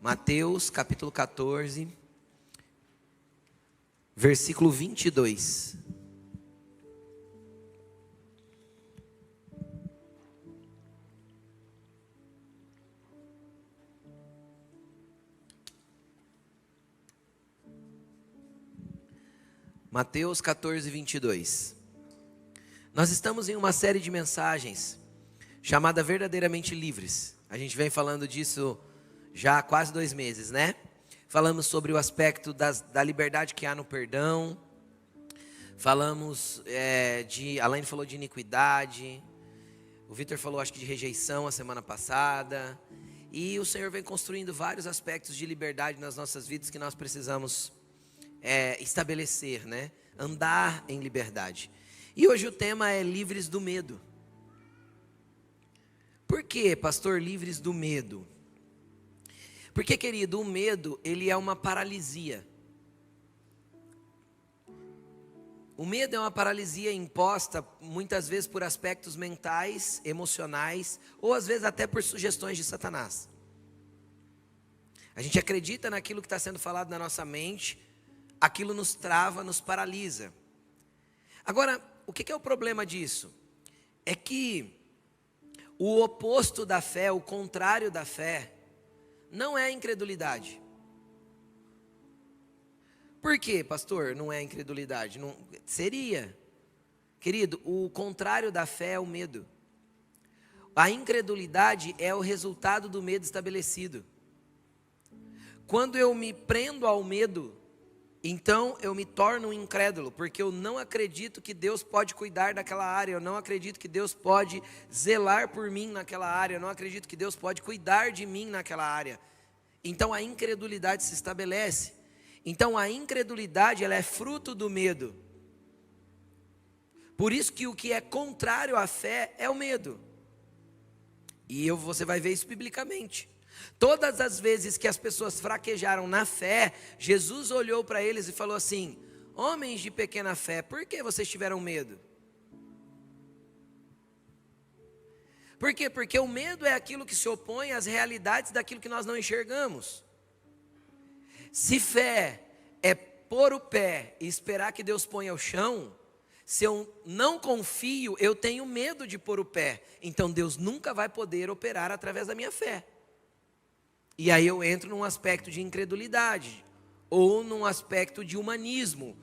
Mateus capítulo 14, versículo 22. Mateus 14, 22. Nós estamos em uma série de mensagens chamada Verdadeiramente Livres. A gente vem falando disso já há quase 2 meses, né? Falamos sobre o aspecto da liberdade que há no perdão. Falamos a Alaine falou de iniquidade. O Vitor falou, acho que de rejeição a semana passada. E o Senhor vem construindo vários aspectos de liberdade nas nossas vidas que nós precisamos estabelecer, né? Andar em liberdade. E hoje o tema é livres do medo. Por que, pastor, livres do medo? Porque, querido, o medo, ele é uma paralisia. O medo é uma paralisia imposta, muitas vezes por aspectos mentais, emocionais, ou às vezes até por sugestões de Satanás. A gente acredita naquilo que está sendo falado na nossa mente, aquilo nos trava, nos paralisa. Agora, o que é o problema disso? É que o oposto da fé, o contrário da fé, não é a incredulidade. Por quê, pastor? Não é a incredulidade? Não, seria. Querido, o contrário da fé é o medo. A incredulidade é o resultado do medo estabelecido. Quando eu me prendo ao medo, então eu me torno um incrédulo, porque eu não acredito que Deus pode cuidar daquela área, eu não acredito que Deus pode zelar por mim naquela área, eu não acredito que Deus pode cuidar de mim naquela área. Então a incredulidade se estabelece. Então a incredulidade, ela é fruto do medo. Por isso que o que é contrário à fé é o medo. E você vai ver isso biblicamente. Todas as vezes que as pessoas fraquejaram na fé, Jesus olhou para eles e falou assim: homens de pequena fé, por que vocês tiveram medo? Por quê? Porque o medo é aquilo que se opõe às realidades daquilo que nós não enxergamos. Se fé é pôr o pé e esperar que Deus ponha o chão, se eu não confio, eu tenho medo de pôr o pé. Então Deus nunca vai poder operar através da minha fé. E aí eu entro num aspecto de incredulidade, ou num aspecto de humanismo,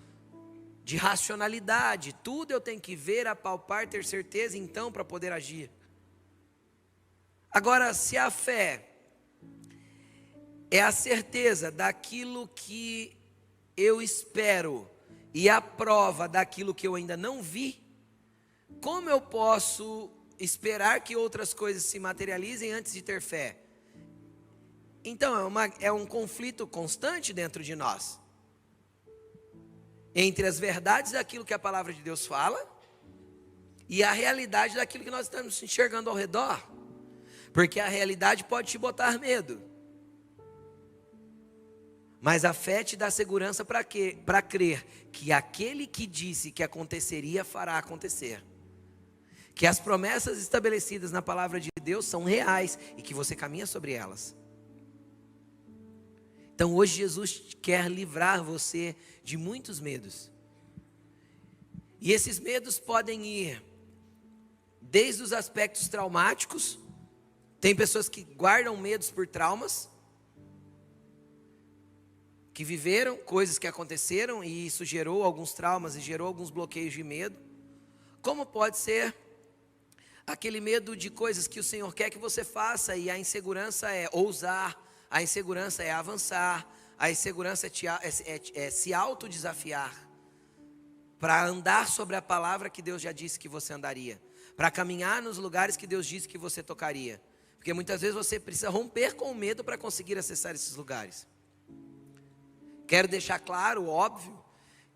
de racionalidade. Tudo eu tenho que ver, apalpar, ter certeza então para poder agir. Agora, se a fé é a certeza daquilo que eu espero e a prova daquilo que eu ainda não vi, como eu posso esperar que outras coisas se materializem antes de ter fé? Então é um conflito constante dentro de nós, entre as verdades daquilo que a palavra de Deus fala e a realidade daquilo que nós estamos enxergando ao redor, porque a realidade pode te botar medo, mas a fé te dá segurança para quê? Para crer que aquele que disse que aconteceria fará acontecer, que as promessas estabelecidas na palavra de Deus são reais e que você caminha sobre elas. Então hoje Jesus quer livrar você de muitos medos. E esses medos podem ir desde os aspectos traumáticos. Tem pessoas que guardam medos por traumas, que viveram coisas que aconteceram e isso gerou alguns traumas e gerou alguns bloqueios de medo. Como pode ser aquele medo de coisas que o Senhor quer que você faça e a insegurança é ousar, a insegurança é avançar, a insegurança é se autodesafiar para andar sobre a palavra que Deus já disse que você andaria, para caminhar nos lugares que Deus disse que você tocaria, porque muitas vezes você precisa romper com o medo para conseguir acessar esses lugares. Quero deixar claro, óbvio,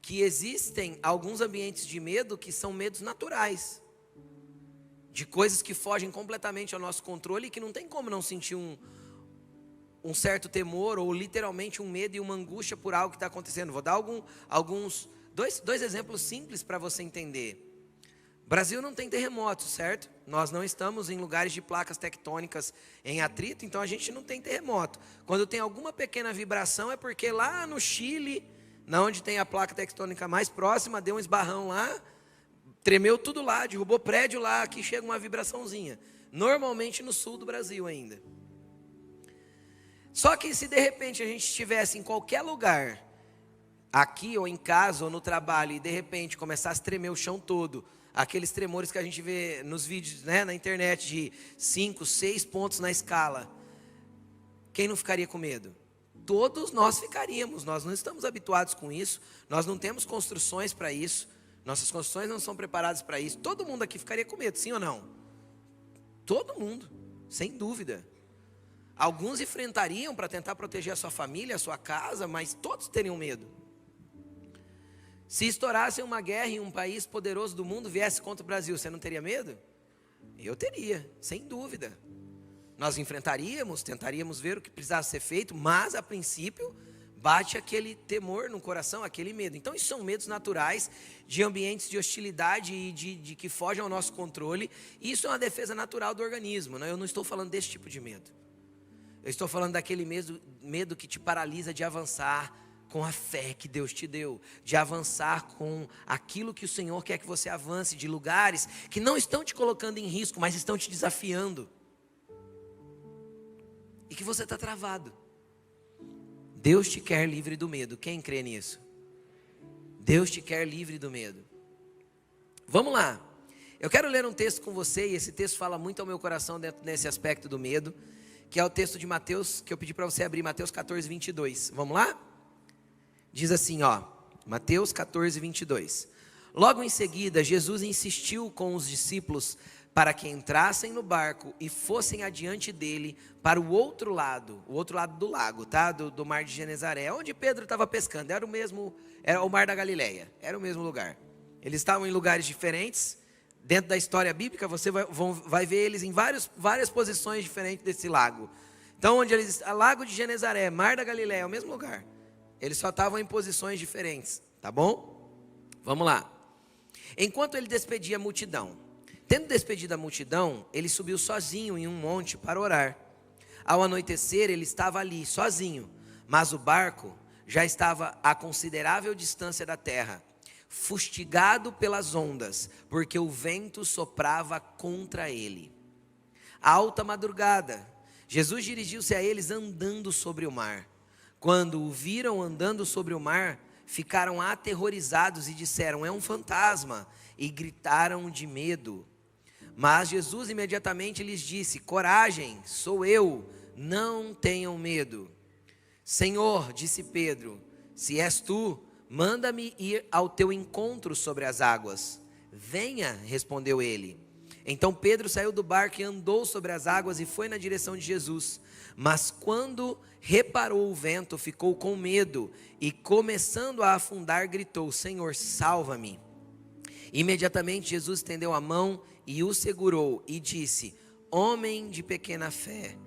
que existem alguns ambientes de medo que são medos naturais, de coisas que fogem completamente ao nosso controle e que não tem como não sentir um certo temor ou literalmente um medo e uma angústia por algo que está acontecendo. Vou dar dois exemplos simples para você entender. Brasil não tem terremotos, certo? Nós não estamos em lugares de placas tectônicas em atrito, então a gente não tem terremoto. Quando tem alguma pequena vibração é porque lá no Chile, na onde tem a placa tectônica mais próxima, deu um esbarrão lá, tremeu tudo lá, derrubou prédio lá, aqui chega uma vibraçãozinha. Normalmente no sul do Brasil ainda. Só que se de repente a gente estivesse em qualquer lugar, aqui ou em casa ou no trabalho, e de repente começasse a tremer o chão todo, aqueles tremores que a gente vê nos vídeos, né, na internet, de 5, 6 pontos na escala, quem não ficaria com medo? Todos nós ficaríamos. Nós não estamos habituados com isso, nós não temos construções para isso, nossas construções não são preparadas para isso. Todo mundo aqui ficaria com medo, sim ou não? Todo mundo, sem dúvida. Alguns enfrentariam para tentar proteger a sua família, a sua casa, mas todos teriam medo. Se estourasse uma guerra em um país poderoso do mundo, viesse contra o Brasil, você não teria medo? Eu teria, sem dúvida. Nós enfrentaríamos, tentaríamos ver o que precisasse ser feito, mas a princípio bate aquele temor no coração, aquele medo. Então isso são medos naturais de ambientes de hostilidade e de que fogem ao nosso controle. E isso é uma defesa natural do organismo, né? Eu não estou falando desse tipo de medo. Eu estou falando daquele medo que te paralisa de avançar com a fé que Deus te deu, de avançar com aquilo que o Senhor quer que você avance, de lugares que não estão te colocando em risco, mas estão te desafiando. E que você está travado. Deus te quer livre do medo. Quem crê nisso? Deus te quer livre do medo. Vamos lá. Eu quero ler um texto com você, e esse texto fala muito ao meu coração dentro desse aspecto do medo, que é o texto de Mateus, que eu pedi para você abrir, Mateus 14, 22. Vamos lá? Diz assim, ó, Mateus 14, 22. Logo em seguida, Jesus insistiu com os discípulos para que entrassem no barco e fossem adiante dele para o outro lado do lago, tá? Do mar de Genezaré, onde Pedro estava pescando. Era o mar da Galileia, era o mesmo lugar. Eles estavam em lugares diferentes. Dentro da história bíblica, você vai ver eles em várias posições diferentes desse lago. Então, lago de Genezaré, mar da Galileia, é o mesmo lugar. Eles só estavam em posições diferentes, tá bom? Vamos lá. Enquanto ele despedia a multidão, tendo despedido a multidão, ele subiu sozinho em um monte para orar. Ao anoitecer, ele estava ali, sozinho, mas o barco já estava a considerável distância da terra, fustigado pelas ondas, porque o vento soprava contra ele. À alta madrugada, Jesus dirigiu-se a eles andando sobre o mar. Quando o viram andando sobre o mar, ficaram aterrorizados e disseram: é um fantasma, e gritaram de medo. Mas Jesus imediatamente lhes disse: coragem, sou eu, não tenham medo. Senhor, disse Pedro, se és tu, manda-me ir ao teu encontro sobre as águas. Venha, respondeu ele. Então Pedro saiu do barco e andou sobre as águas e foi na direção de Jesus. Mas quando reparou o vento, ficou com medo e, começando a afundar, gritou: Senhor, salva-me. Imediatamente Jesus estendeu a mão e o segurou e disse: homem de pequena fé,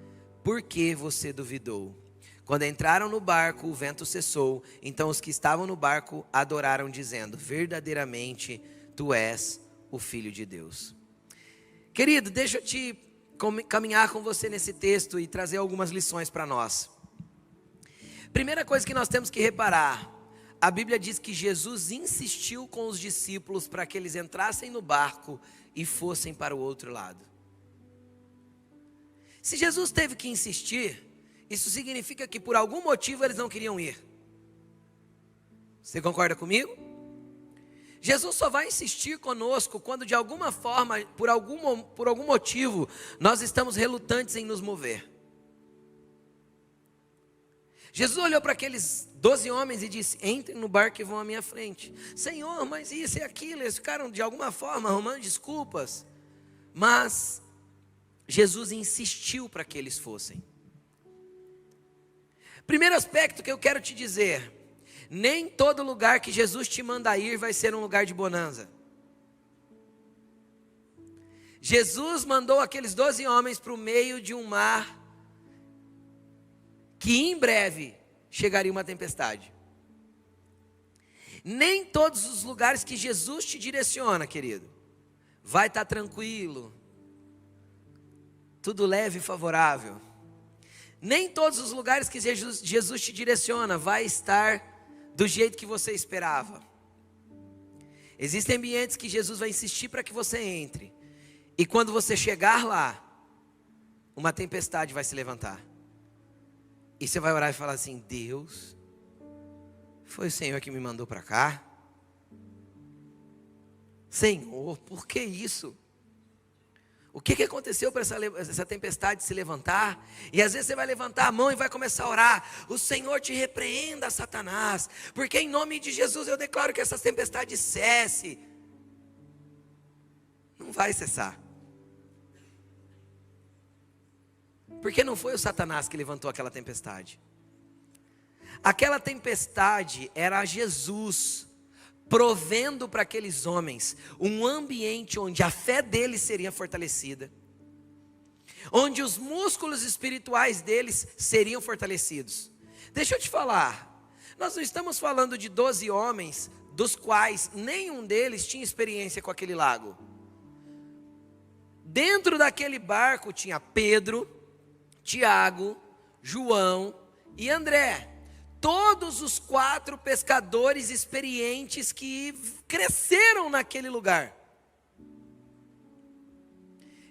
por que você duvidou? Quando entraram no barco, o vento cessou. Então os que estavam no barco adoraram, dizendo: verdadeiramente tu és o Filho de Deus. Querido, deixa eu caminhar com você nesse texto e trazer algumas lições para nós. Primeira coisa que nós temos que reparar: a Bíblia diz que Jesus insistiu com os discípulos para que eles entrassem no barco e fossem para o outro lado. Se Jesus teve que insistir, isso significa que por algum motivo eles não queriam ir. Você concorda comigo? Jesus só vai insistir conosco quando de alguma forma, por algum motivo, nós estamos relutantes em nos mover. Jesus olhou para aqueles 12 homens e disse: entrem no barco e vão à minha frente. Senhor, mas isso e aquilo. Eles ficaram de alguma forma arrumando desculpas. Mas Jesus insistiu para que eles fossem. Primeiro aspecto que eu quero te dizer: nem todo lugar que Jesus te manda ir vai ser um lugar de bonança. Jesus mandou aqueles 12 homens para o meio de um mar que em breve chegaria uma tempestade. Nem todos os lugares que Jesus te direciona, querido, vai estar tranquilo, tudo leve e favorável. Nem todos os lugares que Jesus te direciona vai estar do jeito que você esperava. Existem ambientes que Jesus vai insistir para que você entre, e quando você chegar lá, uma tempestade vai se levantar, e você vai orar e falar assim: Deus, foi o Senhor que me mandou para cá? Senhor, por que isso? O que aconteceu para essa tempestade se levantar? E às vezes você vai levantar a mão e vai começar a orar: o Senhor te repreenda, Satanás, porque em nome de Jesus eu declaro que essa tempestade cesse. Não vai cessar, porque não foi o Satanás que levantou aquela tempestade. Aquela tempestade era Jesus provendo para aqueles homens um ambiente onde a fé deles seria fortalecida, onde os músculos espirituais deles seriam fortalecidos. Deixa eu te falar, nós não estamos falando de 12 homens, dos quais nenhum deles tinha experiência com aquele lago. Dentro daquele barco tinha Pedro, Tiago, João e André. Todos os 4 pescadores experientes que cresceram naquele lugar,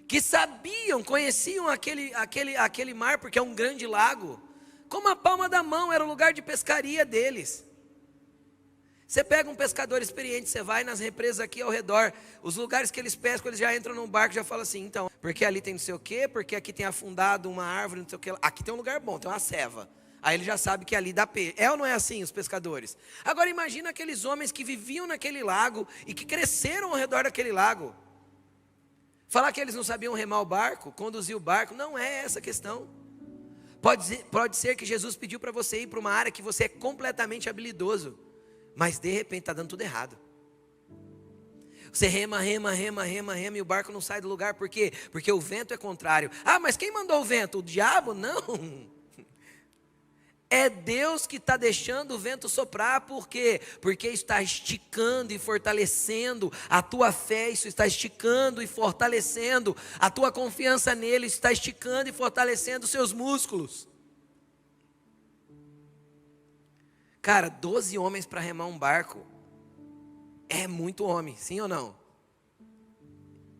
que sabiam, conheciam aquele mar, porque é um grande lago, como a palma da mão, era o lugar de pescaria deles. Você pega um pescador experiente, você vai nas represas aqui ao redor, os lugares que eles pescam, eles já entram num barco e já falam assim: então, porque ali tem não sei o quê, porque aqui tem afundado uma árvore, não sei o quê, aqui tem um lugar bom, tem uma ceva. Aí ele já sabe que ali dá peixe. É ou não é assim os pescadores? Agora imagina aqueles homens que viviam naquele lago e que cresceram ao redor daquele lago. Falar que eles não sabiam remar o barco, conduzir o barco, não é essa a questão. Pode ser que Jesus pediu para você ir para uma área que você é completamente habilidoso, mas de repente está dando tudo errado. Você rema e o barco não sai do lugar. Por quê? Porque o vento é contrário. Ah, mas quem mandou o vento? O diabo? Não. É Deus que está deixando o vento soprar. Por quê? Porque está esticando e fortalecendo a tua fé. Isso está esticando e fortalecendo a tua confiança nele. Está esticando e fortalecendo os seus músculos. Cara, 12 homens para remar um barco é muito homem, sim ou não?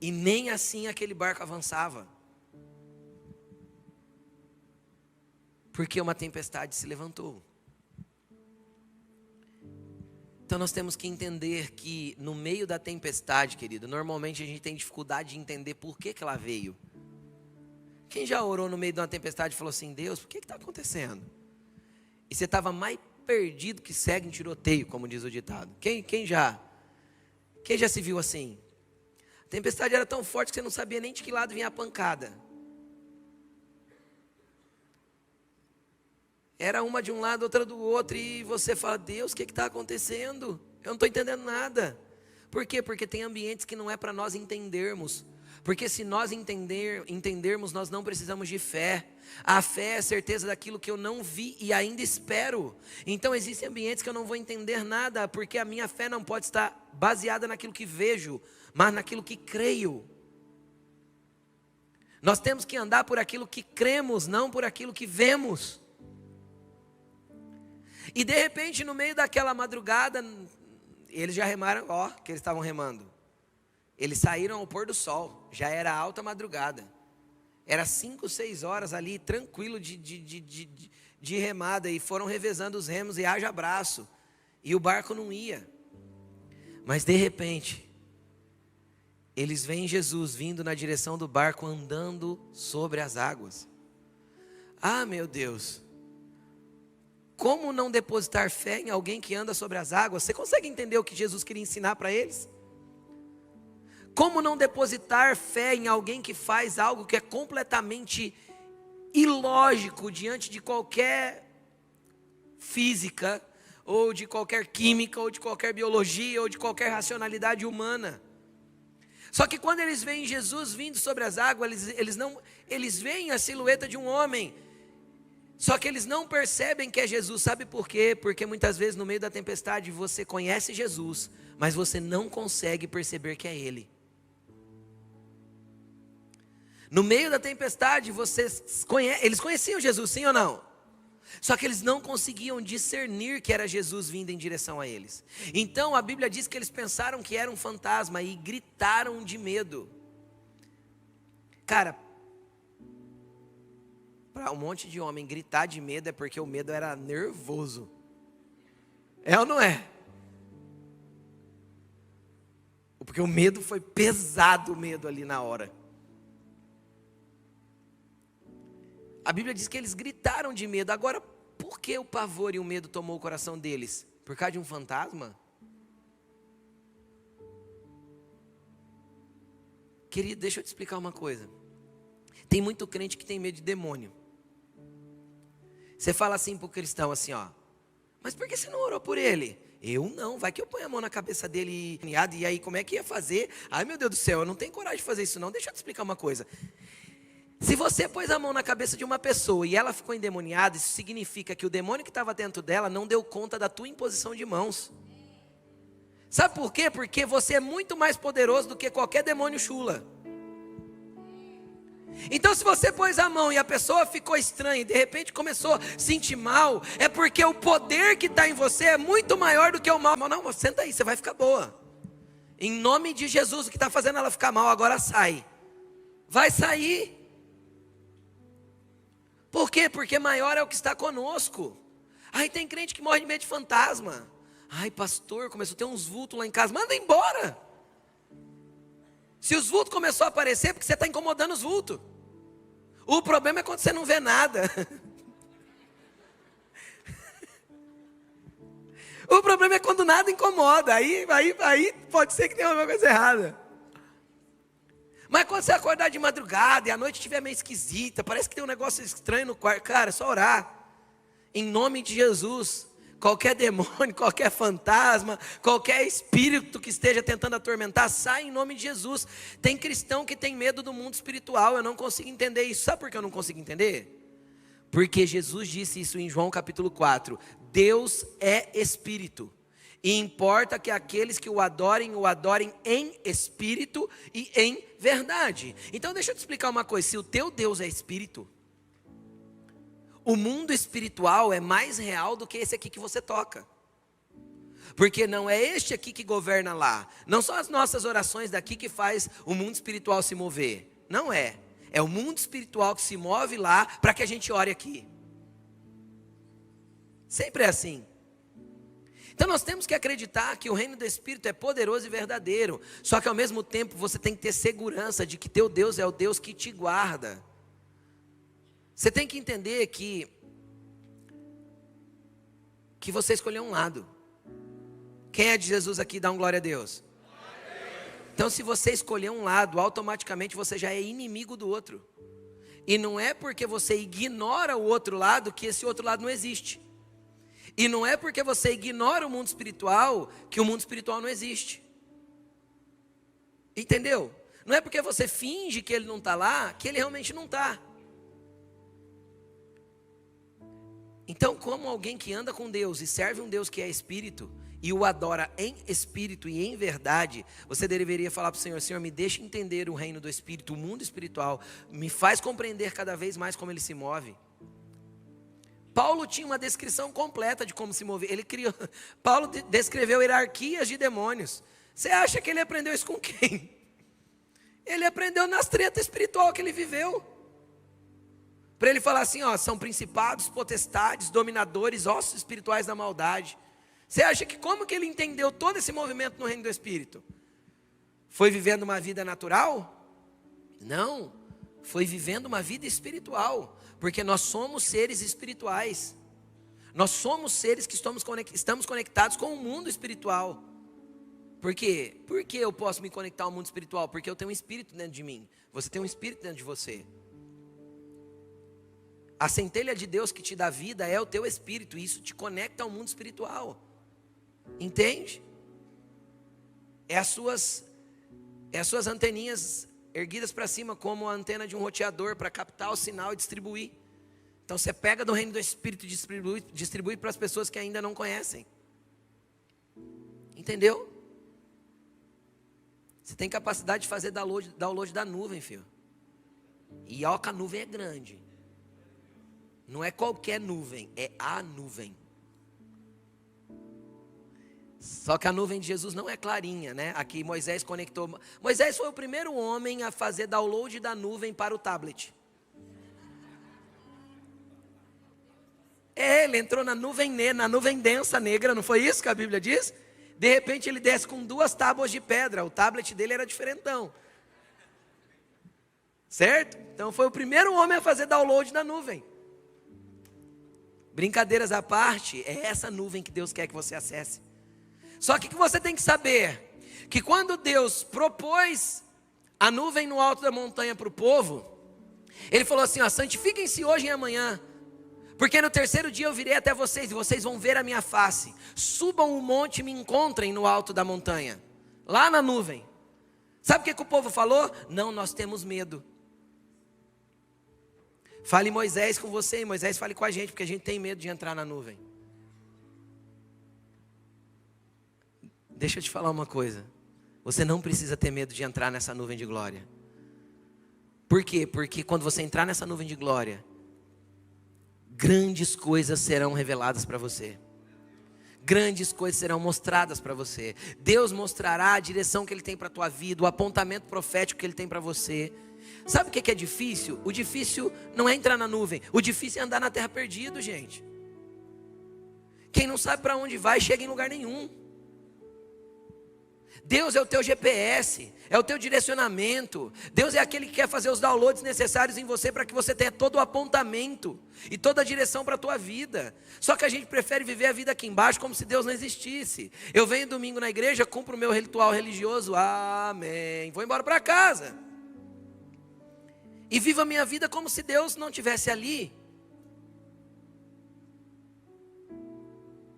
E nem assim aquele barco avançava, porque uma tempestade se levantou. Então nós temos que entender que no meio da tempestade, querido, normalmente a gente tem dificuldade de entender por que ela veio. Quem já orou no meio de uma tempestade e falou assim: Deus, por que está acontecendo? E você estava mais perdido que cego em tiroteio, como diz o ditado. Quem já se viu assim? A tempestade era tão forte que você não sabia nem de que lado vinha a pancada. Era uma de um lado, outra do outro, e você fala: Deus, o que está acontecendo? Eu não estou entendendo nada. Por quê? Porque tem ambientes que não é para nós entendermos. Porque se nós entendermos, nós não precisamos de fé. A fé é a certeza daquilo que eu não vi e ainda espero. Então existem ambientes que eu não vou entender nada, porque a minha fé não pode estar baseada naquilo que vejo, mas naquilo que creio. Nós temos que andar por aquilo que cremos, não por aquilo que vemos. E de repente, no meio daquela madrugada, eles já remaram, que eles estavam remando. Eles saíram ao pôr do sol, já era alta madrugada. Era 5, 6 horas ali, tranquilo de remada, e foram revezando os remos e haja braço. E o barco não ia. Mas de repente, eles veem Jesus vindo na direção do barco, andando sobre as águas. Ah, meu Deus! Como não depositar fé em alguém que anda sobre as águas? Você consegue entender o que Jesus queria ensinar para eles? Como não depositar fé em alguém que faz algo que é completamente ilógico diante de qualquer física, ou de qualquer química, ou de qualquer biologia, ou de qualquer racionalidade humana? Só que quando eles veem Jesus vindo sobre as águas, eles veem a silhueta de um homem. Só que eles não percebem que é Jesus. Sabe por quê? Porque muitas vezes no meio da tempestade você conhece Jesus, mas você não consegue perceber que é Ele. No meio da tempestade, eles conheciam Jesus, sim ou não? Só que eles não conseguiam discernir que era Jesus vindo em direção a eles. Então a Bíblia diz que eles pensaram que era um fantasma e gritaram de medo. Cara, para um monte de homem gritar de medo é porque o medo era nervoso. É ou não é? Porque o medo foi pesado, o medo ali na hora. A Bíblia diz que eles gritaram de medo. Agora, por que o pavor e o medo tomou o coração deles? Por causa de um fantasma? Querido, deixa eu te explicar uma coisa. Tem muito crente que tem medo de demônio. Você fala assim para o cristão assim, ó. Mas por que você não orou por ele? Eu não, vai que eu ponho a mão na cabeça dele e aí como é que ia fazer? Ai meu Deus do céu, eu não tenho coragem de fazer isso não. Deixa eu te explicar uma coisa. Se você pôs a mão na cabeça de uma pessoa e ela ficou endemoniada, isso significa que o demônio que estava dentro dela não deu conta da tua imposição de mãos. Sabe por quê? Porque você é muito mais poderoso do que qualquer demônio chula. Então se você pôs a mão e a pessoa ficou estranha e de repente começou a sentir mal, é porque o poder que está em você é muito maior do que o mal. Não, senta aí, você vai ficar boa. Em nome de Jesus, o que está fazendo ela ficar mal agora sai. Vai sair. Por quê? Porque maior é o que está conosco. Aí tem crente que morre de medo de fantasma. Ai pastor, começou a ter uns vultos lá em casa. Manda embora. Se os vultos começaram a aparecer, é porque você está incomodando os vultos. O problema é quando você não vê nada. O problema é quando nada incomoda. Aí pode ser que tenha alguma coisa errada. Mas quando você acordar de madrugada e a noite estiver meio esquisita, parece que tem um negócio estranho no quarto, cara, é só orar. Em nome de Jesus. Qualquer demônio, qualquer fantasma, qualquer espírito que esteja tentando atormentar, sai em nome de Jesus. Tem cristão que tem medo do mundo espiritual, eu não consigo entender isso. Sabe por que eu não consigo entender? Porque Jesus disse isso em João capítulo 4. Deus é espírito. E importa que aqueles que o adorem em espírito e em verdade. Então deixa eu te explicar uma coisa. Se o teu Deus é espírito, o mundo espiritual é mais real do que esse aqui que você toca. Porque não é este aqui que governa lá. Não são as nossas orações daqui que faz o mundo espiritual se mover. Não é. É o mundo espiritual que se move lá para que a gente ore aqui. Sempre é assim. Então nós temos que acreditar que o reino do Espírito é poderoso e verdadeiro. Só que ao mesmo tempo você tem que ter segurança de que teu Deus é o Deus que te guarda. Você tem que entender que você escolheu um lado. Quem é de Jesus aqui, dá um glória a Deus. Então se você escolher um lado, automaticamente você já é inimigo do outro. E não é porque você ignora o outro lado que esse outro lado não existe. E não é porque você ignora o mundo espiritual que o mundo espiritual não existe. Entendeu? Não é porque você finge que ele não está lá, que ele realmente não está. Então, como alguém que anda com Deus e serve um Deus que é espírito, e o adora em espírito e em verdade, você deveria falar para o Senhor: Senhor, me deixa entender o reino do espírito, o mundo espiritual, me faz compreender cada vez mais como ele se move. Paulo tinha uma descrição completa de como se mover. Paulo descreveu hierarquias de demônios. Você acha que ele aprendeu isso com quem? Ele aprendeu nas tretas espirituais que ele viveu. Para ele falar assim, ó, são principados, potestades, dominadores, ossos espirituais da maldade. Você acha que como que ele entendeu todo esse movimento no reino do Espírito? Foi vivendo uma vida natural? Não, foi vivendo uma vida espiritual. Porque nós somos seres espirituais. Nós somos seres que estamos conectados com o mundo espiritual. Por quê? Por que eu posso me conectar ao mundo espiritual? Porque eu tenho um espírito dentro de mim. Você tem um espírito dentro de você. A centelha de Deus que te dá vida é o teu espírito, e isso te conecta ao mundo espiritual. Entende? É as suas anteninhas erguidas para cima, como a antena de um roteador, para captar o sinal e distribuir. Então você pega do reino do Espírito e distribui para as pessoas que ainda não conhecem. Entendeu? Você tem capacidade de fazer download da nuvem, filho. E ó que a nuvem é grande. Não é qualquer nuvem, é a nuvem. Só que a nuvem de Jesus não é clarinha, né? Aqui Moisés conectou. Moisés foi o primeiro homem a fazer download da nuvem para o tablet. Ele entrou na nuvem densa negra, não foi isso que a Bíblia diz? De repente ele desce com 2 tábuas de pedra, o tablet dele era diferentão. Certo? Então foi o primeiro homem a fazer download da nuvem. Brincadeiras à parte, é essa nuvem que Deus quer que você acesse. Só que você tem que saber, que quando Deus propôs a nuvem no alto da montanha para o povo, Ele falou assim, ó, santifiquem-se hoje e amanhã, porque no 3º dia eu virei até vocês, e vocês vão ver a minha face. Subam o monte e me encontrem no alto da montanha, lá na nuvem. Sabe o que o povo falou? Não, nós temos medo. Fale Moisés com você, e Moisés fale com a gente, porque a gente tem medo de entrar na nuvem. Deixa eu te falar uma coisa. Você não precisa ter medo de entrar nessa nuvem de glória. Por quê? Porque quando você entrar nessa nuvem de glória, grandes coisas serão reveladas para você. Grandes coisas serão mostradas para você. Deus mostrará a direção que Ele tem para a tua vida, o apontamento profético que Ele tem para você. Sabe o que é difícil? O difícil não é entrar na nuvem. O difícil é andar na terra perdido, gente. Quem não sabe para onde vai, chega em lugar nenhum. Deus é o teu GPS, é o teu direcionamento. Deus é aquele que quer fazer os downloads necessários em você para que você tenha todo o apontamento e toda a direção para a tua vida. Só que a gente prefere viver a vida aqui embaixo como se Deus não existisse. Eu venho domingo na igreja, cumpro o meu ritual religioso, amém, vou embora para casa. E vivo a minha vida como se Deus não estivesse ali.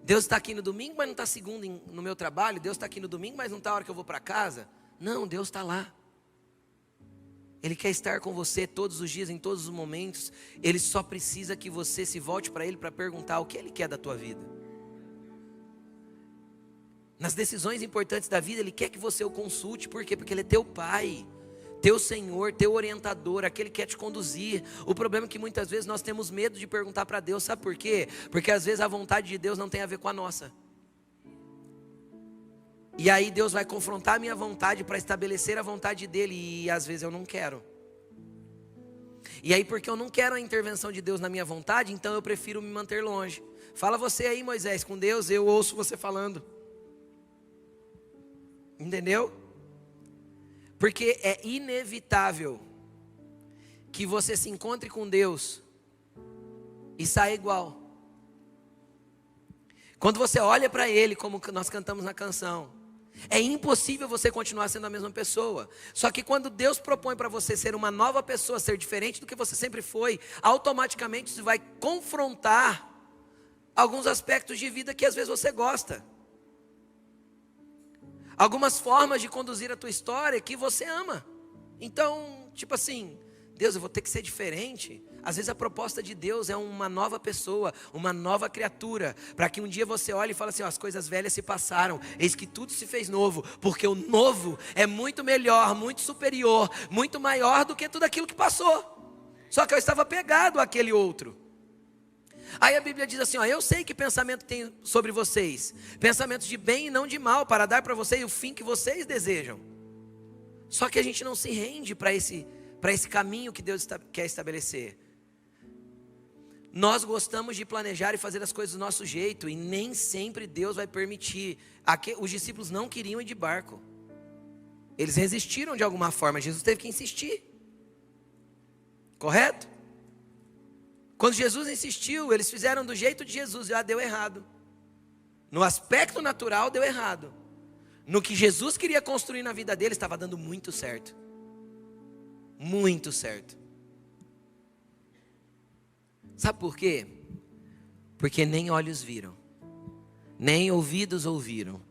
Deus está aqui no domingo, mas não está segunda no meu trabalho. Deus está aqui no domingo, mas não está a hora que eu vou para casa. Não, Deus está lá. Ele quer estar com você todos os dias, em todos os momentos. Ele só precisa que você se volte para Ele para perguntar o que Ele quer da tua vida. Nas decisões importantes da vida, Ele quer que você o consulte. Por quê? Porque Ele é teu Pai, teu Senhor, teu orientador, aquele que quer te conduzir. O problema é que muitas vezes nós temos medo de perguntar para Deus, sabe por quê? Porque às vezes a vontade de Deus não tem a ver com a nossa. E aí Deus vai confrontar a minha vontade para estabelecer a vontade dEle, e às vezes eu não quero. E aí porque eu não quero a intervenção de Deus na minha vontade, então eu prefiro me manter longe. Fala você aí, Moisés, com Deus eu ouço você falando. Entendeu? Porque é inevitável que você se encontre com Deus e saia igual. Quando você olha para Ele, como nós cantamos na canção, é impossível você continuar sendo a mesma pessoa. Só que quando Deus propõe para você ser uma nova pessoa, ser diferente do que você sempre foi, automaticamente isso vai confrontar alguns aspectos de vida que às vezes você gosta. Algumas formas de conduzir a tua história que você ama. Então, tipo assim, Deus, eu vou ter que ser diferente. Às vezes a proposta de Deus é uma nova pessoa, uma nova criatura, para que um dia você olhe e fale assim, ó, as coisas velhas se passaram, eis que tudo se fez novo, porque o novo é muito melhor, muito superior, muito maior do que tudo aquilo que passou. Só que eu estava pegado àquele outro. Aí a Bíblia diz assim, ó, eu sei que pensamento tem sobre vocês, pensamentos de bem e não de mal, para dar para vocês o fim que vocês desejam. Só que a gente não se rende para esse caminho que Deus quer estabelecer. Nós gostamos de planejar e fazer as coisas do nosso jeito, e nem sempre Deus vai permitir. Os discípulos não queriam ir de barco, eles resistiram de alguma forma, Jesus teve que insistir. Correto? Quando Jesus insistiu, eles fizeram do jeito de Jesus, já deu errado. No aspecto natural deu errado. No que Jesus queria construir na vida deles, estava dando muito certo. Muito certo. Sabe por quê? Porque nem olhos viram, nem ouvidos ouviram,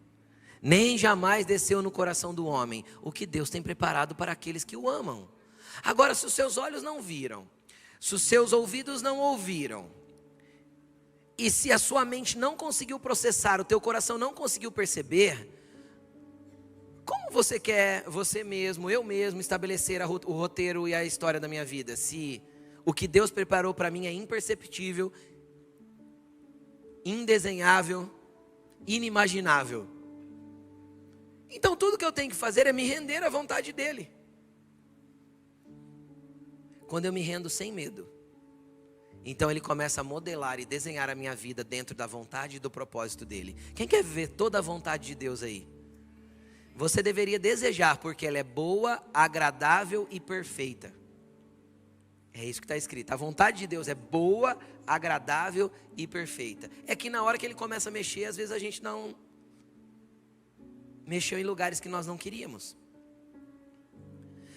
nem jamais desceu no coração do homem o que Deus tem preparado para aqueles que o amam. Agora, se os seus olhos não viram, se os seus ouvidos não ouviram, e se a sua mente não conseguiu processar, o teu coração não conseguiu perceber, como você quer, você mesmo, eu mesmo, estabelecer o roteiro e a história da minha vida? Se o que Deus preparou para mim é imperceptível, indesenhável, inimaginável. Então tudo que eu tenho que fazer é me render à vontade dEle. Quando eu me rendo sem medo, então Ele começa a modelar e desenhar a minha vida dentro da vontade e do propósito dEle. Quem quer ver toda a vontade de Deus aí? Você deveria desejar, porque ela é boa, agradável e perfeita. É isso que está escrito. A vontade de Deus é boa, agradável e perfeita. É que na hora que Ele começa a mexer, às vezes a gente não mexeu em lugares que nós não queríamos.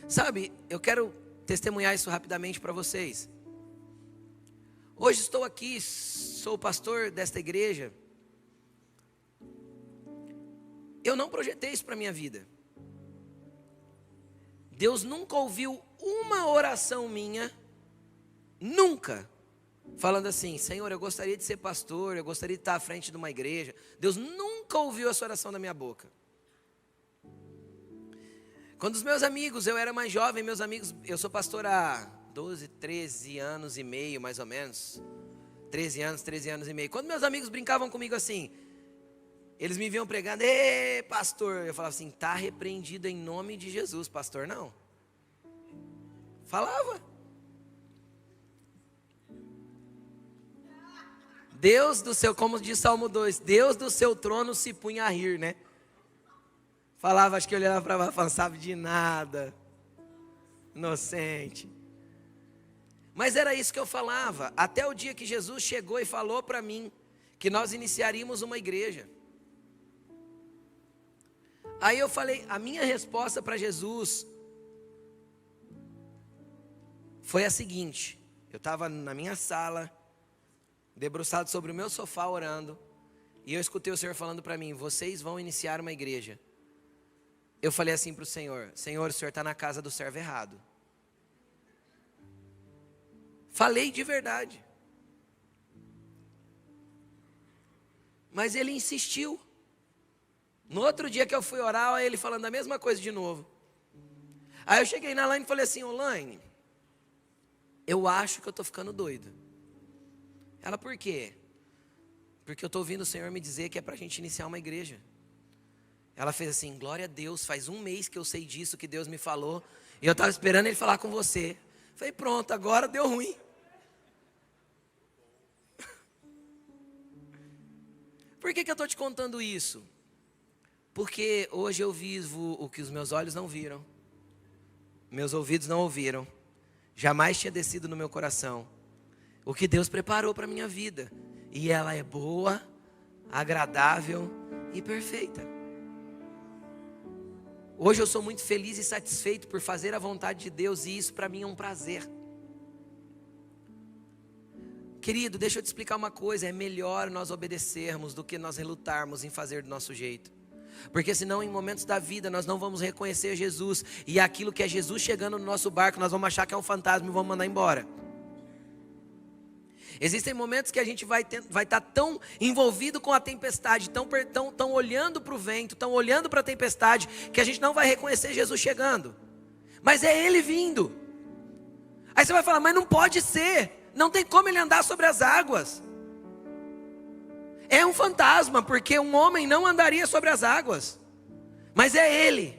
Sabe, eu quero testemunhar isso rapidamente para vocês. Hoje estou aqui, sou pastor desta igreja. Eu não projetei isso para a minha vida. Deus nunca ouviu uma oração minha, nunca, falando assim: Senhor, eu gostaria de ser pastor, eu gostaria de estar à frente de uma igreja. Deus nunca ouviu essa oração da minha boca. Quando os meus amigos, eu era mais jovem, meus amigos, eu sou pastor há 12, 13 anos e meio, mais ou menos. 13 anos e meio. Quando meus amigos brincavam comigo assim, eles me viam pregando: ê, pastor. Eu falava assim: tá repreendido em nome de Jesus, pastor não. Falava. Deus do seu, como diz Salmo 2, Deus do seu trono se punha a rir, né? Falava, acho que eu olhava para baixo, não sabe de nada. Inocente. Mas era isso que eu falava, até o dia que Jesus chegou e falou para mim que nós iniciaríamos uma igreja. Aí eu falei, a minha resposta para Jesus foi a seguinte: eu estava na minha sala, debruçado sobre o meu sofá orando, e eu escutei o Senhor falando para mim: vocês vão iniciar uma igreja. Eu falei assim para o Senhor: Senhor, o Senhor está na casa do servo errado. Falei de verdade. Mas ele insistiu. No outro dia que eu fui orar, ele falando a mesma coisa de novo. Aí eu cheguei na Laine e falei assim: ô Laine, eu acho que eu estou ficando doido. Ela: por quê? Porque eu estou ouvindo o Senhor me dizer que é para a gente iniciar uma igreja. Ela fez assim: glória a Deus, faz um mês que eu sei disso, que Deus me falou, e eu estava esperando Ele falar com você. Falei: pronto, agora deu ruim. Por que eu estou te contando isso? Porque hoje eu vivo o que os meus olhos não viram, meus ouvidos não ouviram, jamais tinha descido no meu coração, o que Deus preparou para a minha vida. E ela é boa, agradável e perfeita. Hoje eu sou muito feliz e satisfeito por fazer a vontade de Deus, e isso para mim é um prazer. Querido, deixa eu te explicar uma coisa: é melhor nós obedecermos do que nós relutarmos em fazer do nosso jeito. Porque senão em momentos da vida nós não vamos reconhecer Jesus, e aquilo que é Jesus chegando no nosso barco, nós vamos achar que é um fantasma e vamos mandar embora. Existem momentos que a gente vai estar tão envolvido com a tempestade, tão olhando para o vento, tão olhando para a tempestade, que a gente não vai reconhecer Jesus chegando. Mas é Ele vindo. Aí você vai falar: mas não pode ser, não tem como Ele andar sobre as águas. É um fantasma, porque um homem não andaria sobre as águas, mas é Ele.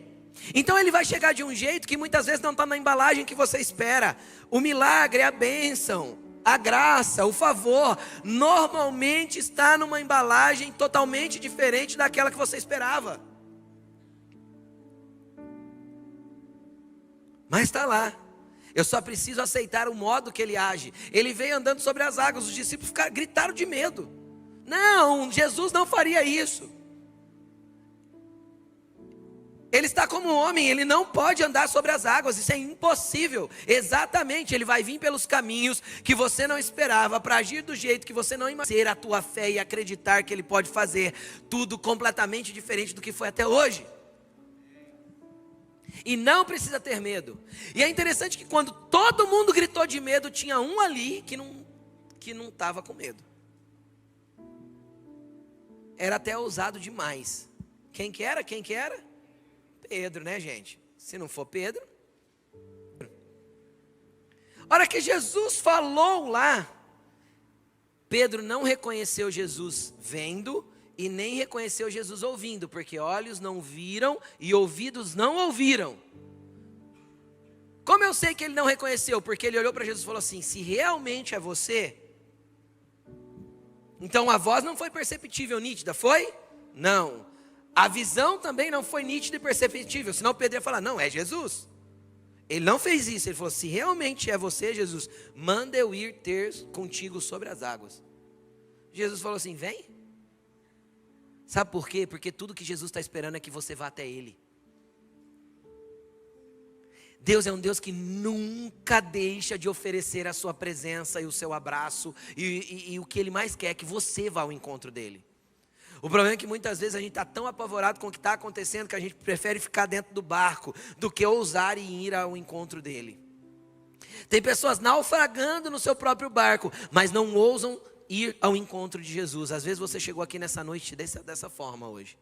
Então Ele vai chegar de um jeito que muitas vezes não está na embalagem que você espera. O milagre, a bênção, a graça, o favor, normalmente está numa embalagem totalmente diferente daquela que você esperava. Mas está lá. Eu só preciso aceitar o modo que Ele age. Ele veio andando sobre as águas, os discípulos gritaram de medo. Não, Jesus não faria isso. Ele está como homem, Ele não pode andar sobre as águas, isso é impossível. Exatamente, Ele vai vir pelos caminhos que você não esperava, para agir do jeito que você não imaginava. Ter a tua fé e acreditar que Ele pode fazer tudo completamente diferente do que foi até hoje. E não precisa ter medo. E é interessante que quando todo mundo gritou de medo, tinha um ali que não estava com medo. Era até ousado demais. Quem que era? Pedro, né, gente? Se não for Pedro. A hora que Jesus falou lá, Pedro não reconheceu Jesus vendo e nem reconheceu Jesus ouvindo, porque olhos não viram e ouvidos não ouviram. Como eu sei que ele não reconheceu? Porque ele olhou para Jesus e falou assim: se realmente é você, então a voz não foi perceptível, nítida, foi? Não. A visão também não foi nítida e perceptível, senão Pedro ia falar: não, é Jesus. Ele não fez isso, ele falou: se realmente é você, Jesus, manda eu ir ter contigo sobre as águas. Jesus falou assim: vem. Sabe por quê? Porque tudo que Jesus está esperando é que você vá até Ele. Deus é um Deus que nunca deixa de oferecer a sua presença e o seu abraço, e o que Ele mais quer é que você vá ao encontro dEle. O problema é que muitas vezes a gente está tão apavorado com o que está acontecendo que a gente prefere ficar dentro do barco do que ousar e ir ao encontro dEle. Tem pessoas naufragando no seu próprio barco, mas não ousam ir ao encontro de Jesus. Às vezes você chegou aqui nessa noite dessa forma hoje.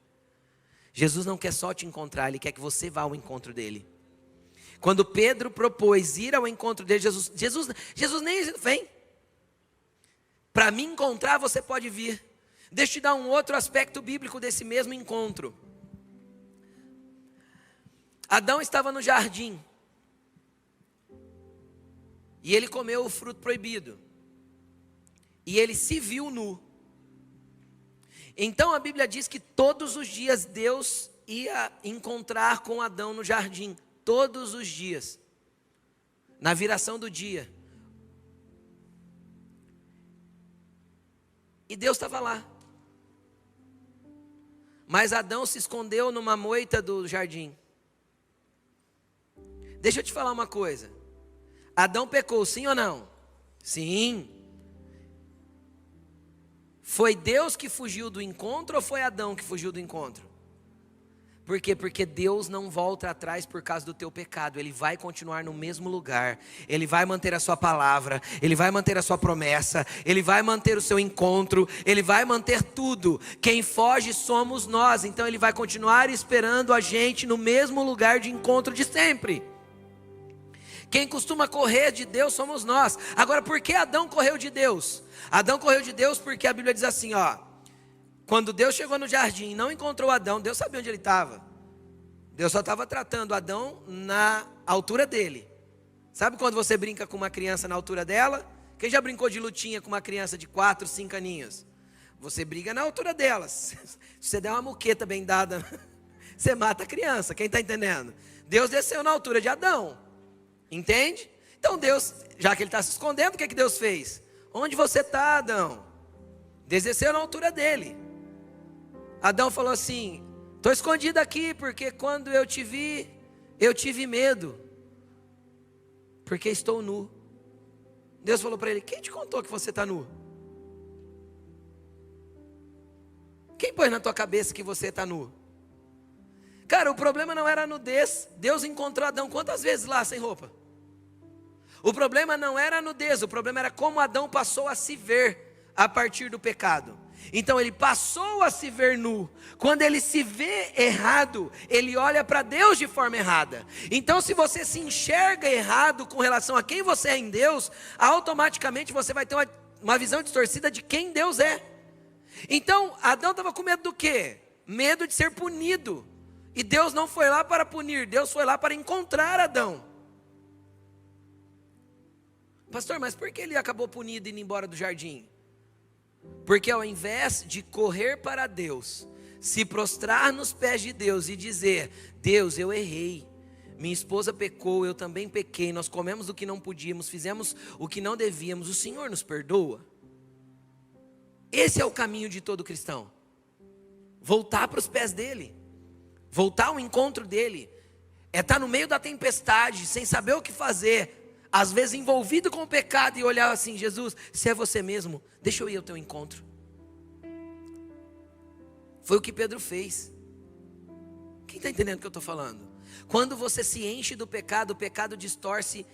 Jesus não quer só te encontrar, Ele quer que você vá ao encontro dEle. Quando Pedro propôs ir ao encontro dele, Jesus nem vem. Para me encontrar você pode vir. Deixa eu te dar um outro aspecto bíblico desse mesmo encontro. Adão estava no jardim. E ele comeu o fruto proibido. E ele se viu nu. Então a Bíblia diz que todos os dias Deus ia encontrar com Adão no jardim. Todos os dias, na viração do dia, e Deus estava lá, mas Adão se escondeu numa moita do jardim. Deixa eu te falar uma coisa, Adão pecou, sim ou não? Sim. Foi Deus que fugiu do encontro ou foi Adão que fugiu do encontro? Por quê? Porque Deus não volta atrás por causa do teu pecado. Ele vai continuar no mesmo lugar. Ele vai manter a sua palavra. Ele vai manter a sua promessa. Ele vai manter o seu encontro. Ele vai manter tudo. Quem foge somos nós. Então Ele vai continuar esperando a gente no mesmo lugar de encontro de sempre. Quem costuma correr de Deus somos nós. Agora, por que Adão correu de Deus? Adão correu de Deus porque a Bíblia diz assim, ó. Quando Deus chegou no jardim e não encontrou Adão, Deus sabia onde ele estava. Deus só estava tratando Adão na altura dele. Sabe quando você brinca com uma criança na altura dela? Quem já brincou de lutinha com uma criança de 4, 5 aninhos? Você briga na altura delas. Se você der uma muqueta bem dada, você mata a criança. Quem está entendendo? Deus desceu na altura de Adão. Entende? Então Deus, já que ele está se escondendo, o que Deus fez? Onde você está, Adão? Deus desceu na altura dele. Adão falou assim: estou escondido aqui porque quando eu te vi, eu tive medo, porque estou nu. Deus falou para ele: quem te contou que você está nu? Quem pôs na tua cabeça que você está nu? Cara, o problema não era a nudez. Deus encontrou Adão quantas vezes lá sem roupa? O problema não era a nudez, o problema era como Adão passou a se ver a partir do pecado. Então ele passou a se ver nu. Quando ele se vê errado, ele olha para Deus de forma errada. Então se você se enxerga errado com relação a quem você é em Deus, automaticamente você vai ter uma visão distorcida de quem Deus é. Então Adão estava com medo do quê? Medo de ser punido. E Deus não foi lá para punir, Deus foi lá para encontrar Adão. Pastor, mas por que ele acabou punido e indo embora do jardim? Porque ao invés de correr para Deus, se prostrar nos pés de Deus e dizer: Deus, eu errei, minha esposa pecou, eu também pequei, nós comemos o que não podíamos, fizemos o que não devíamos, o Senhor nos perdoa. Esse é o caminho de todo cristão. Voltar para os pés dele, voltar ao encontro dele, é estar no meio da tempestade, sem saber o que fazer, às vezes envolvido com o pecado e olhar assim: Jesus, se é você mesmo, deixa eu ir ao teu encontro. Foi o que Pedro fez. Quem está entendendo o que eu estou falando? Quando você se enche do pecado, o pecado distorce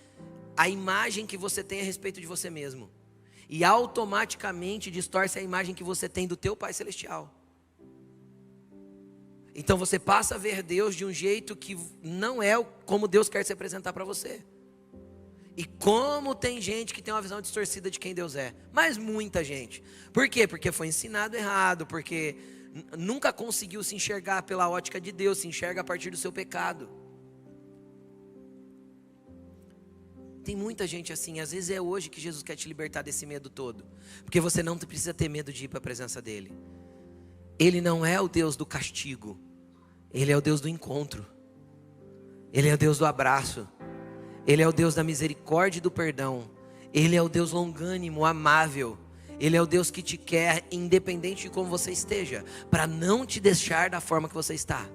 a imagem que você tem a respeito de você mesmo. E automaticamente distorce a imagem que você tem do teu Pai Celestial. Então você passa a ver Deus de um jeito que não é como Deus quer se apresentar para você. E como tem gente que tem uma visão distorcida de quem Deus é. Mas muita gente. Por quê? Porque foi ensinado errado, porque nunca conseguiu se enxergar pela ótica de Deus, se enxerga a partir do seu pecado. Tem muita gente assim, às vezes é hoje que Jesus quer te libertar desse medo todo. Porque você não precisa ter medo de ir para a presença dEle. Ele não é o Deus do castigo. Ele é o Deus do encontro. Ele é o Deus do abraço. Ele é o Deus da misericórdia e do perdão. Ele é o Deus longânimo, amável. Ele é o Deus que te quer independente de como você esteja, para não te deixar da forma que você está.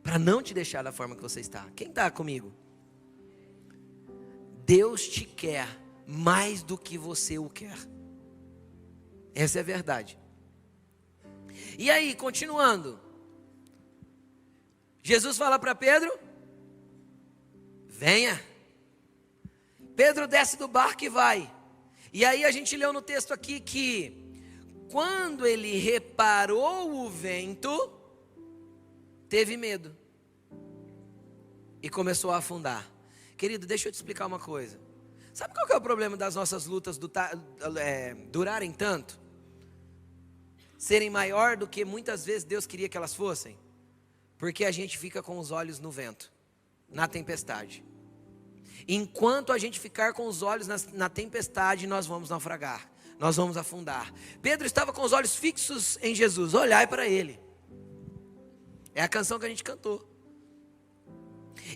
Para não te deixar da forma que você está. Quem está comigo? Deus te quer mais do que você o quer. Essa é a verdade. E aí, continuando. Jesus fala para Pedro: venha. Pedro desce do barco e vai. E aí a gente leu no texto aqui que quando ele reparou o vento, teve medo e começou a afundar. Querido, deixa eu te explicar uma coisa. Sabe qual que é o problema das nossas lutas durarem tanto? Serem maior do que muitas vezes Deus queria que elas fossem? Porque a gente fica com os olhos no vento, na tempestade. Enquanto a gente ficar com os olhos na tempestade, nós vamos naufragar, nós vamos afundar. Pedro estava com os olhos fixos em Jesus. Olhai para ele. É a canção que a gente cantou.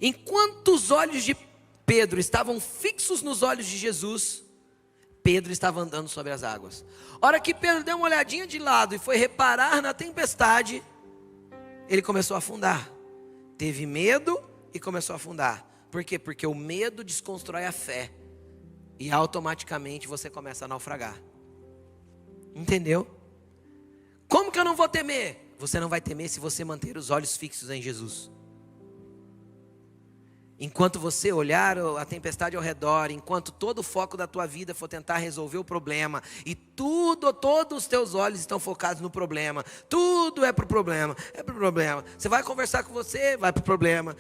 Enquanto os olhos de Pedro estavam fixos nos olhos de Jesus, Pedro estava andando sobre as águas. A hora que Pedro deu uma olhadinha de lado e foi reparar na tempestade, ele começou a afundar. Teve medo e começou a afundar. Por quê? Porque o medo desconstrói a fé. E automaticamente você começa a naufragar. Entendeu? Como que eu não vou temer? Você não vai temer se você manter os olhos fixos em Jesus. Enquanto você olhar a tempestade ao redor, enquanto todo o foco da tua vida for tentar resolver o problema, e todos os teus olhos estão focados no problema, tudo é para o problema, Você vai conversar com você, vai para o problema.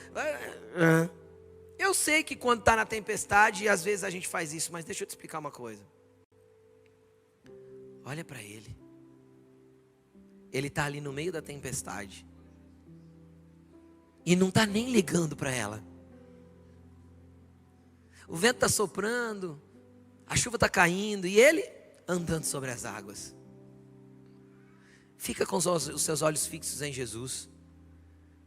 Eu sei que quando está na tempestade, às vezes a gente faz isso, mas deixa eu te explicar uma coisa. Olha para ele. Ele está ali no meio da tempestade. E não está nem ligando para ela. O vento está soprando, a chuva está caindo, e ele andando sobre as águas. Fica com os seus olhos fixos em Jesus.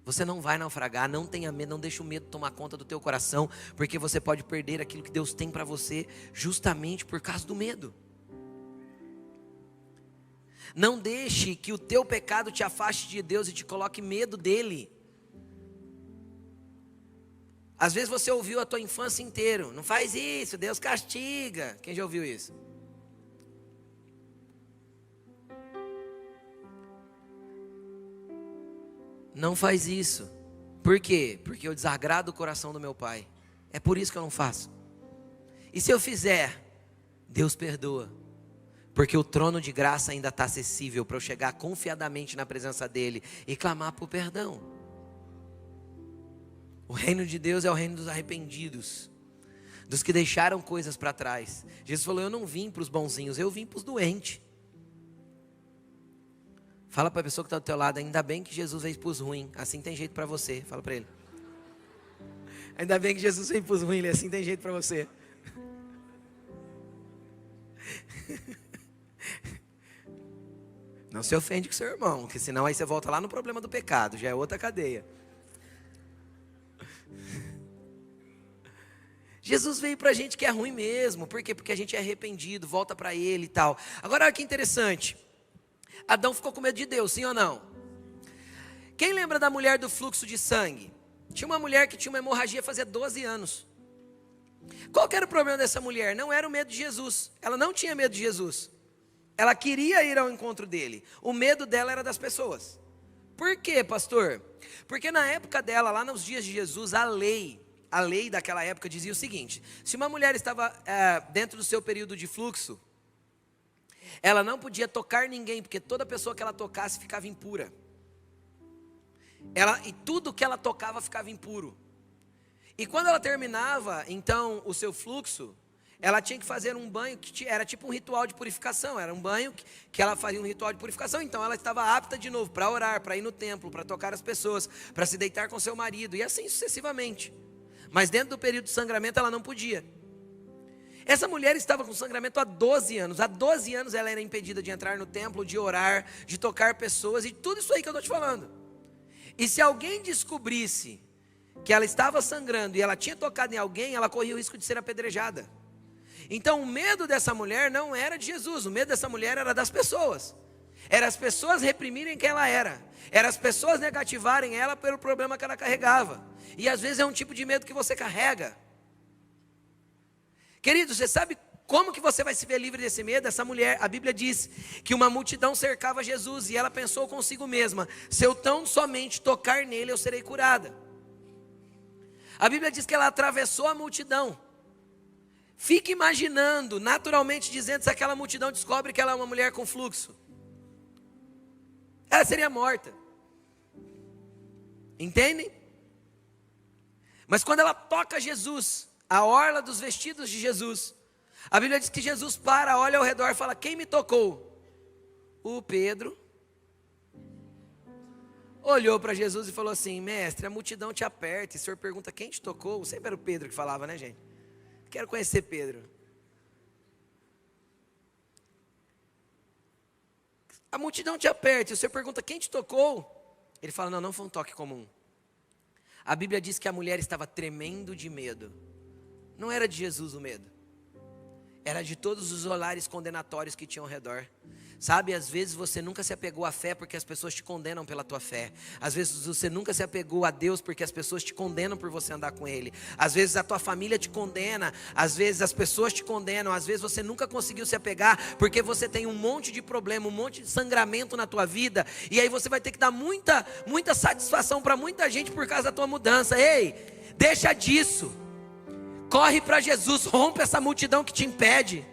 Você não vai naufragar, não tenha medo, não deixe o medo tomar conta do teu coração, porque você pode perder aquilo que Deus tem para você, justamente por causa do medo. Não deixe que o teu pecado te afaste de Deus e te coloque medo dele. Às vezes você ouviu a tua infância inteira: não faz isso, Deus castiga. Quem já ouviu isso? Não faz isso. Por quê? Porque eu desagrado o coração do meu pai. É por isso que eu não faço. E se eu fizer, Deus perdoa. Porque o trono de graça ainda está acessível para eu chegar confiadamente na presença dele e clamar por perdão. O reino de Deus é o reino dos arrependidos, dos que deixaram coisas para trás. Jesus falou: eu não vim para os bonzinhos, eu vim para os doentes. Fala para a pessoa que está do teu lado: ainda bem que Jesus veio para os ruins, assim tem jeito para você. Fala para ele: ainda bem que Jesus veio para os ruins, assim tem jeito para você. Não se ofende com seu irmão, porque senão aí você volta lá no problema do pecado, já é outra cadeia. Jesus veio para a gente que é ruim mesmo. Por quê? Porque a gente é arrependido, volta para ele e tal. Agora olha que interessante. Adão ficou com medo de Deus, sim ou não? Quem lembra da mulher do fluxo de sangue? Tinha uma mulher que tinha uma hemorragia fazia 12 anos. Qual que era o problema dessa mulher? Não era o medo de Jesus. Ela não tinha medo de Jesus. Ela queria ir ao encontro dele. O medo dela era das pessoas. Por quê, pastor? Porque na época dela, lá nos dias de Jesus, a lei daquela época dizia o seguinte: se uma mulher estava dentro do seu período de fluxo, Ela não podia tocar ninguém, porque toda pessoa que ela tocasse ficava impura. E tudo que ela tocava ficava impuro. E quando ela terminava, então, o seu fluxo, ela tinha que fazer um banho que era tipo um ritual de purificação. Era um banho que ela fazia um ritual de purificação. Então ela estava apta de novo para orar, para ir no templo, para tocar as pessoas, para se deitar com seu marido, e assim sucessivamente. Mas dentro do período de sangramento ela não podia. Essa mulher estava com sangramento há 12 anos. Há 12 anos ela era impedida de entrar no templo, de orar, de tocar pessoas, e tudo isso aí que eu estou te falando. E se alguém descobrisse que ela estava sangrando e ela tinha tocado em alguém, ela corria o risco de ser apedrejada. Então o medo dessa mulher não era de Jesus, o medo dessa mulher era das pessoas. Era as pessoas reprimirem quem ela era. Era as pessoas negativarem ela pelo problema que ela carregava. E às vezes é um tipo de medo que você carrega. Querido, você sabe como que você vai se ver livre desse medo? Essa mulher, a Bíblia diz que uma multidão cercava Jesus e ela pensou consigo mesma: se eu tão somente tocar nele, eu serei curada. A Bíblia diz que ela atravessou a multidão. Fique imaginando, naturalmente dizendo, se aquela multidão descobre que ela é uma mulher com fluxo. Ela seria morta. Entendem? Mas quando ela toca Jesus, a orla dos vestidos de Jesus, a Bíblia diz que Jesus para, olha ao redor e fala: quem me tocou? O Pedro olhou para Jesus e falou assim: mestre, a multidão te aperta, e o senhor pergunta quem te tocou? Sempre era o Pedro que falava, né, gente? Quero conhecer Pedro. A multidão te aperta, e o senhor pergunta quem te tocou? Ele fala: não foi um toque comum. A Bíblia diz que a mulher estava tremendo de medo. Não era de Jesus o medo, era de todos os olhares condenatórios que tinham ao redor. Sabe, às vezes você nunca se apegou à fé porque as pessoas te condenam pela tua fé. Às vezes você nunca se apegou a Deus porque as pessoas te condenam por você andar com Ele. Às vezes a tua família te condena, às vezes as pessoas te condenam. Às vezes você nunca conseguiu se apegar porque você tem um monte de problema, um monte de sangramento na tua vida. E aí você vai ter que dar muita satisfação para muita gente por causa da tua mudança. Ei, deixa disso. Corre para Jesus, rompe essa multidão que te impede.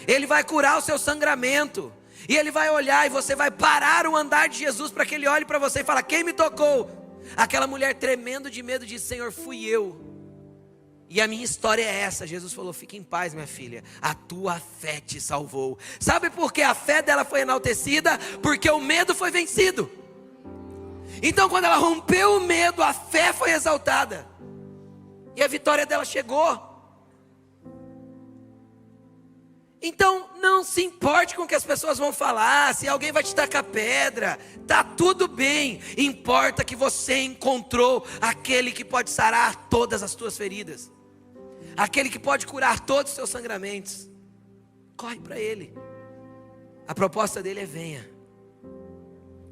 Ele vai curar o seu sangramento. E Ele vai olhar e você vai parar o andar de Jesus para que Ele olhe para você e fale: quem me tocou? Aquela mulher tremendo de medo disse: Senhor, fui eu. E a minha história é essa. Jesus falou: fique em paz, minha filha, a tua fé te salvou. Sabe por que a fé dela foi enaltecida? Porque o medo foi vencido. Então quando ela rompeu o medo, a fé foi exaltada. E a vitória dela chegou. Então não se importe com o que as pessoas vão falar, se alguém vai te tacar pedra, tá tudo bem. Importa que você encontrou aquele que pode sarar todas as tuas feridas, aquele que pode curar todos os seus sangramentos. Corre para Ele. A proposta dele é: venha.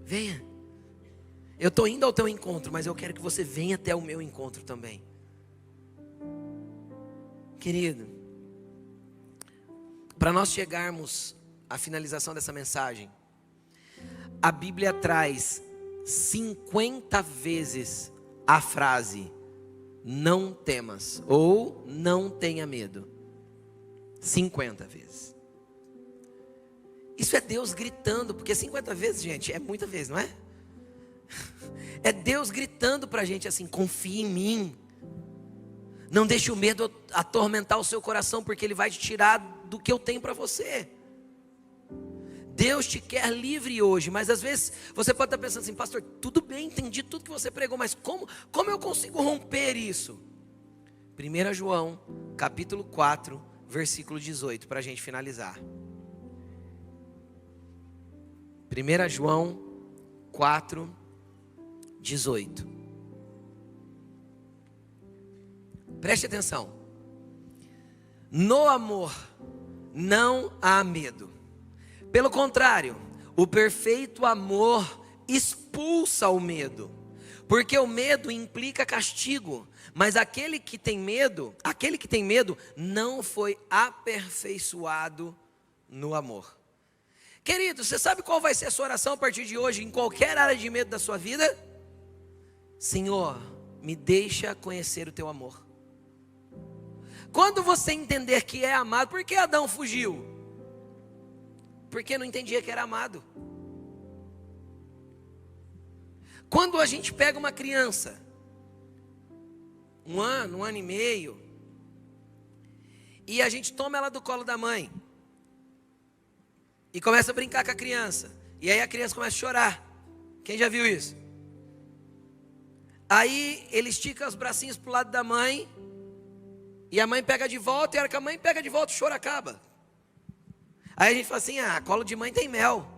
Venha. Eu estou indo ao teu encontro, mas eu quero que você venha até o meu encontro também. Querido, para nós chegarmos à finalização dessa mensagem, a Bíblia traz 50 vezes a frase: não temas, ou não tenha medo. 50 vezes. Isso é Deus gritando, porque 50 vezes, gente, é muita vez, não é? É Deus gritando para a gente assim: confie em mim. Não deixe o medo atormentar o seu coração, porque ele vai te tirar do que eu tenho para você. Deus te quer livre hoje, mas às vezes você pode estar pensando assim: pastor, tudo bem, entendi tudo que você pregou, mas como eu consigo romper isso? 1 João, capítulo 4, versículo 18, para a gente finalizar. 1 João 4, 18. Preste atenção. No amor não há medo. Pelo contrário, o perfeito amor expulsa o medo. Porque o medo implica castigo. Mas aquele que tem medo não foi aperfeiçoado no amor. Querido, você sabe qual vai ser a sua oração a partir de hoje, em qualquer área de medo da sua vida? Senhor, me deixa conhecer o teu amor. Quando você entender que é amado, por que Adão fugiu? porque não entendia que era amado. Quando a gente pega uma criança, 1 ano, 1 ano e meio, e a gente toma ela do colo da mãe, e começa a brincar com a criança, e aí a criança começa a chorar. Quem já viu isso? Aí ele estica os bracinhos pro lado da mãe, e a mãe pega de volta, e a hora que a mãe pega de volta, o choro acaba. Aí a gente fala assim, colo de mãe tem mel.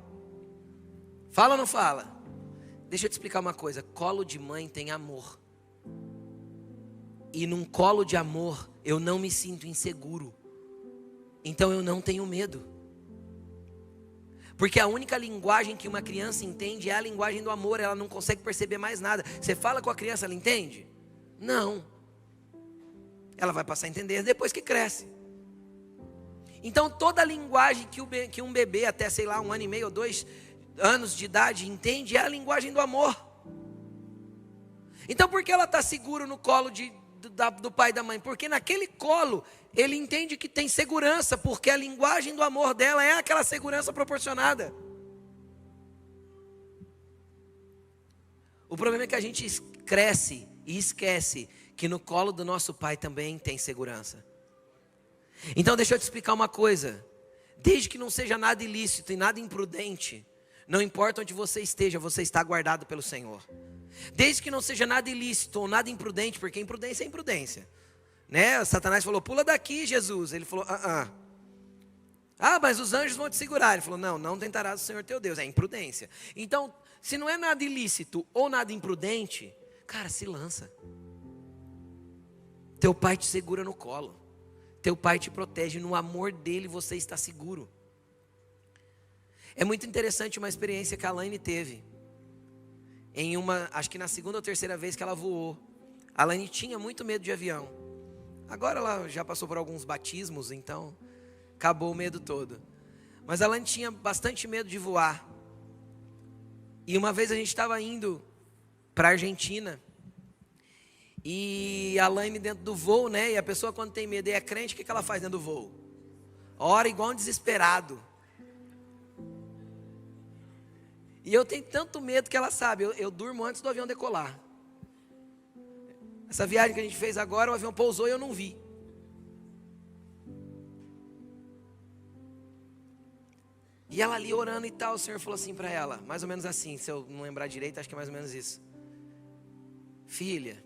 Fala ou não fala? Deixa eu te explicar uma coisa, colo de mãe tem amor. E num colo de amor, eu não me sinto inseguro. Então eu não tenho medo. Porque a única linguagem que uma criança entende é a linguagem do amor. Ela não consegue perceber mais nada. Você fala com a criança, ela entende? Não. Ela vai passar a entender depois que cresce. Então toda a linguagem que um bebê até, sei lá, 1 ano e meio ou 2 anos de idade entende é a linguagem do amor. Então por que ela está segura no colo do pai e da mãe? Porque naquele colo ele entende que tem segurança, porque a linguagem do amor dela é aquela segurança proporcionada. O problema é que a gente cresce e esquece que no colo do nosso pai também tem segurança. Então deixa eu te explicar uma coisa. Desde que não seja nada ilícito e nada imprudente, não importa onde você esteja, você está guardado pelo Senhor. Desde que não seja nada ilícito ou nada imprudente, porque imprudência é imprudência, né? Satanás falou, pula daqui, Jesus. Ele falou, mas os anjos vão te segurar. Ele falou, não tentarás o Senhor teu Deus. É imprudência. Então, se não é nada ilícito ou nada imprudente, cara, se lança. Teu pai te segura no colo. Teu pai te protege, no amor dele você está seguro. É muito interessante uma experiência que a Laine teve. Acho que na 2ª ou 3ª vez que ela voou. A Laine tinha muito medo de avião. Agora ela já passou por alguns batismos, então acabou o medo todo. Mas a Laine tinha bastante medo de voar. E uma vez a gente estava indo para a Argentina. E a Laine dentro do voo, né? E a pessoa quando tem medo e é crente, o que ela faz dentro do voo? Ora igual um desesperado. E eu tenho tanto medo que ela sabe, eu durmo antes do avião decolar. Essa viagem que a gente fez agora, o avião pousou e eu não vi. E ela ali orando e tal, o Senhor falou assim para ela, mais ou menos assim, se eu não lembrar direito, acho que é mais ou menos isso. Filha,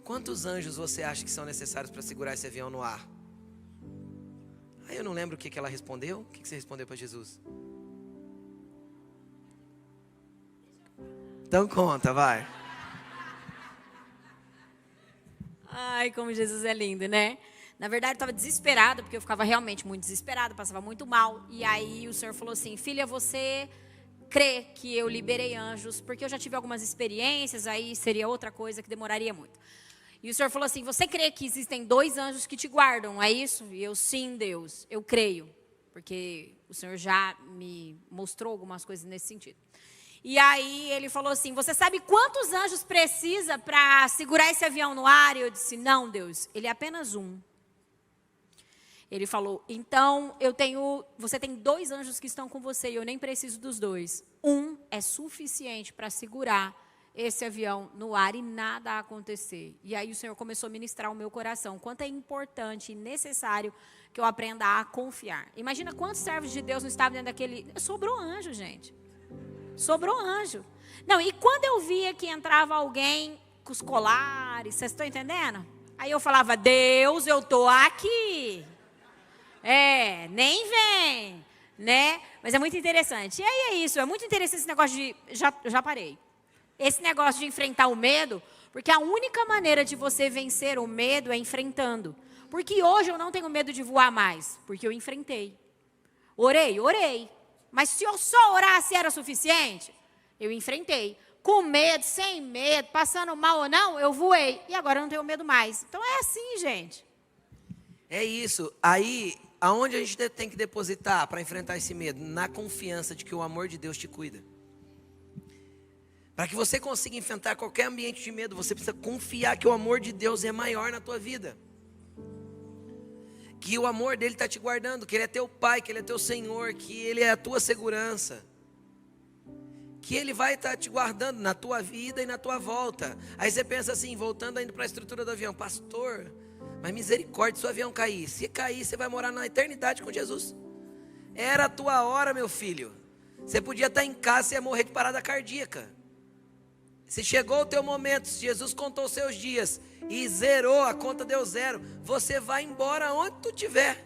quantos anjos você acha que são necessários para segurar esse avião no ar? Aí eu não lembro o que ela respondeu. O que você respondeu para Jesus? Então conta, vai. Ai, como Jesus é lindo, né? Na verdade, eu estava desesperada, porque eu ficava realmente muito desesperada, passava muito mal. E aí o Senhor falou assim, filha, você crê que eu liberei anjos? Porque eu já tive algumas experiências, aí seria outra coisa que demoraria muito. E o Senhor falou assim, você crê que existem 2 anjos que te guardam, é isso? E eu, sim, Deus, eu creio. Porque o Senhor já me mostrou algumas coisas nesse sentido. E aí ele falou assim, você sabe quantos anjos precisa para segurar esse avião no ar? E eu disse, não, Deus, ele é apenas 1. Ele falou, então você tem 2 anjos que estão com você e eu nem preciso dos 2. 1 é suficiente para segurar esse avião no ar e nada acontecer. E aí o Senhor começou a ministrar o meu coração. Quanto é importante e necessário que eu aprenda a confiar. Imagina quantos servos de Deus não estavam dentro daquele... Sobrou anjo, gente. Sobrou anjo. Não, e quando eu via que entrava alguém com os colares, vocês estão entendendo? Aí eu falava, Deus, eu estou aqui. Nem vem, né? Mas é muito interessante. E aí é isso, é muito interessante esse negócio de... Já parei. Esse negócio de enfrentar o medo, porque a única maneira de você vencer o medo é enfrentando. Porque hoje eu não tenho medo de voar mais, porque eu enfrentei. Orei. Mas se eu só orasse era suficiente? Eu enfrentei. Com medo, sem medo, passando mal ou não, eu voei. E agora eu não tenho medo mais. Então é assim, gente. É isso. Aí, aonde a gente tem que depositar para enfrentar esse medo? Na confiança de que o amor de Deus te cuida. Para que você consiga enfrentar qualquer ambiente de medo, você precisa confiar que o amor de Deus é maior na tua vida. que o amor dele está te guardando, que ele é teu pai, que ele é teu Senhor, que ele é a tua segurança, que ele vai estar te guardando na tua vida e na tua volta. Aí você pensa assim, voltando ainda para a estrutura do avião, pastor, mas misericórdia se o avião cair. Se cair, você vai morar na eternidade com Jesus. Era a tua hora, meu filho. Você podia estar em casa, você ia morrer de parada cardíaca. Se chegou o teu momento, se Jesus contou os seus dias e zerou, a conta deu zero, você vai embora onde tu estiver.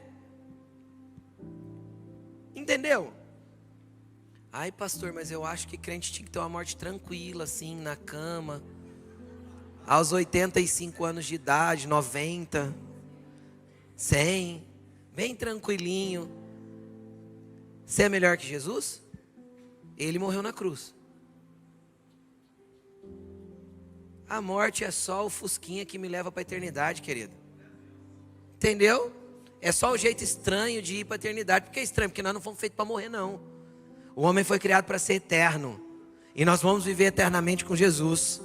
Entendeu? Ai, pastor, mas eu acho que crente tinha que ter uma morte tranquila, assim, na cama, aos 85 anos de idade, 90, 100, bem tranquilinho. Você é melhor que Jesus? Ele morreu na cruz. A morte é só o fusquinha que me leva para a eternidade, querido. Entendeu? É só o jeito estranho de ir para a eternidade. Por que é estranho? Porque nós não fomos feitos para morrer, não. O homem foi criado para ser eterno. E nós vamos viver eternamente com Jesus.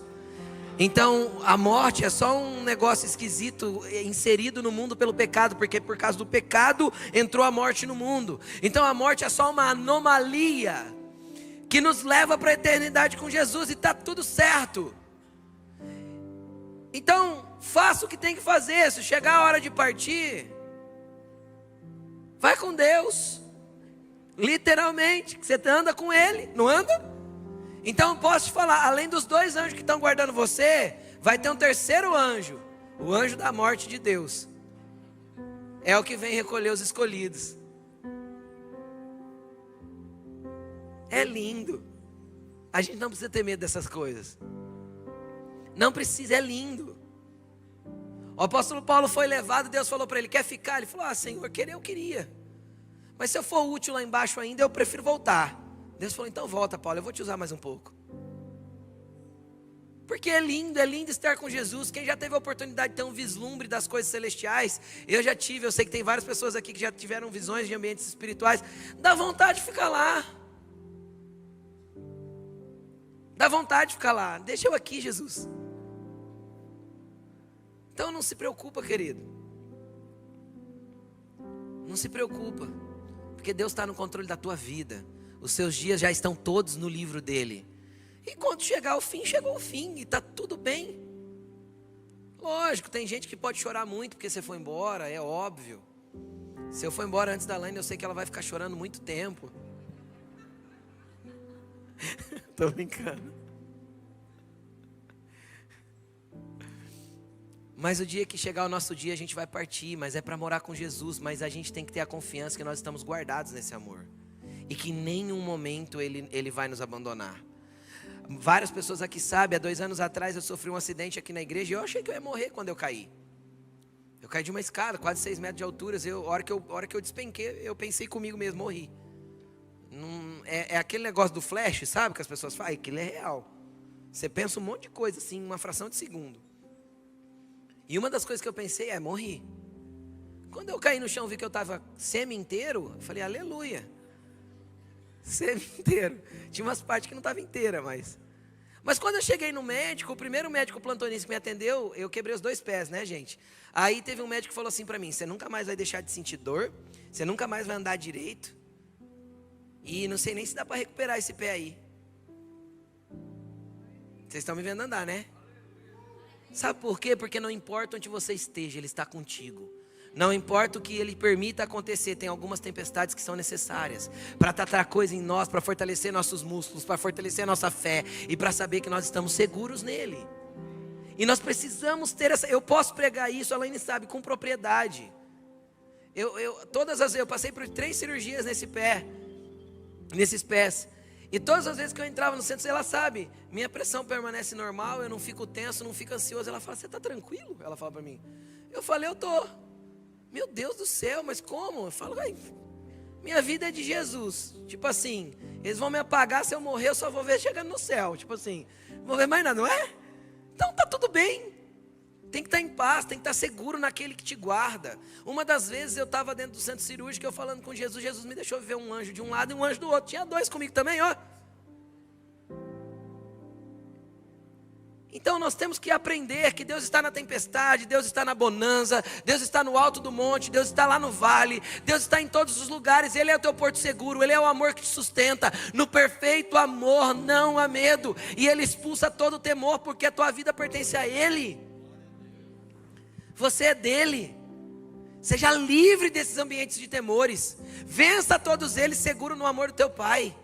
Então, a morte é só um negócio esquisito inserido no mundo pelo pecado. Porque por causa do pecado entrou a morte no mundo. Então, a morte é só uma anomalia que nos leva para a eternidade com Jesus. E está tudo certo. Então, faça o que tem que fazer. Se chegar a hora de partir, vai com Deus. Literalmente, que você anda com Ele, não anda? Então, posso te falar, além dos 2 anjos que estão guardando você, vai ter um terceiro anjo, o anjo da morte de Deus. É o que vem recolher os escolhidos. É lindo. A gente não precisa ter medo dessas coisas. Não precisa, é lindo. O apóstolo Paulo foi levado, Deus falou para ele, quer ficar? Ele falou, Senhor, querer eu queria. Mas se eu for útil lá embaixo ainda, eu prefiro voltar. Deus falou, então volta, Paulo, eu vou te usar mais um pouco. Porque é lindo estar com Jesus. Quem já teve a oportunidade de ter um vislumbre das coisas celestiais, eu já tive, eu sei que tem várias pessoas aqui que já tiveram visões de ambientes espirituais, dá vontade de ficar lá. Dá vontade de ficar lá, deixa eu aqui, Jesus. Então não se preocupa, querido. Não se preocupa, porque Deus está no controle da tua vida. Os seus dias já estão todos no livro dele. E quando chegar o fim, chegou o fim, e está tudo bem. Lógico, tem gente que pode chorar muito porque você foi embora, é óbvio. Se eu for embora antes da Laine, eu sei que ela vai ficar chorando muito tempo. Tô brincando. Mas o dia que chegar o nosso dia, a gente vai partir, mas é para morar com Jesus. Mas a gente tem que ter a confiança que nós estamos guardados nesse amor. E que em nenhum momento ele vai nos abandonar. Várias pessoas aqui sabem, há 2 anos atrás eu sofri um acidente aqui na igreja. E eu achei que eu ia morrer quando eu caí. Eu caí de uma escada, quase 6 metros de altura. A hora que eu despenquei, eu pensei comigo mesmo, morri. É aquele negócio do flash, sabe? Que as pessoas falam, aquilo é real. Você pensa um monte de coisa assim, em uma fração de segundo. E uma das coisas que eu pensei é, morri. Quando eu caí no chão, vi que eu estava semi-inteiro, eu falei, aleluia. Semi-inteiro. Tinha umas partes que não estavam inteiras, mas quando eu cheguei no médico, o primeiro médico plantonista que me atendeu, eu quebrei os 2 pés, né, gente? Aí teve um médico que falou assim para mim, você nunca mais vai deixar de sentir dor, você nunca mais vai andar direito, e não sei nem se dá para recuperar esse pé aí. Vocês estão me vendo andar, né? Sabe por quê? Porque não importa onde você esteja, Ele está contigo. Não importa o que Ele permita acontecer, tem algumas tempestades que são necessárias para tratar coisa em nós, para fortalecer nossos músculos, para fortalecer a nossa fé e para saber que nós estamos seguros nele. E nós precisamos ter essa. Eu posso pregar isso, a Laine sabe, com propriedade. Todas as vezes, eu passei por 3 cirurgias nesses pés. E todas as vezes que eu entrava no centro, ela sabe, minha pressão permanece normal, eu não fico tenso, não fico ansioso. Ela fala, você está tranquilo? Ela fala para mim. Eu falei, eu estou. Meu Deus do céu, mas como? Eu falo, minha vida é de Jesus. Tipo assim, eles vão me apagar, se eu morrer, eu só vou ver chegando no céu. Tipo assim, não vou ver mais nada, não é? Então tá tudo bem. Tem que estar em paz, tem que estar seguro naquele que te guarda. Uma das vezes eu estava dentro do centro cirúrgico, eu falando com Jesus, Jesus me deixou ver um anjo de um lado e um anjo do outro. Tinha 2 comigo também, ó. Então nós temos que aprender que Deus está na tempestade, Deus está na bonança, Deus está no alto do monte, Deus está lá no vale, Deus está em todos os lugares. Ele é o teu porto seguro, Ele é o amor que te sustenta. No perfeito amor não há medo, e Ele expulsa todo temor, porque a tua vida pertence a Ele. Você é dele. Seja livre desses ambientes de temores. Vença todos eles seguro no amor do teu Pai.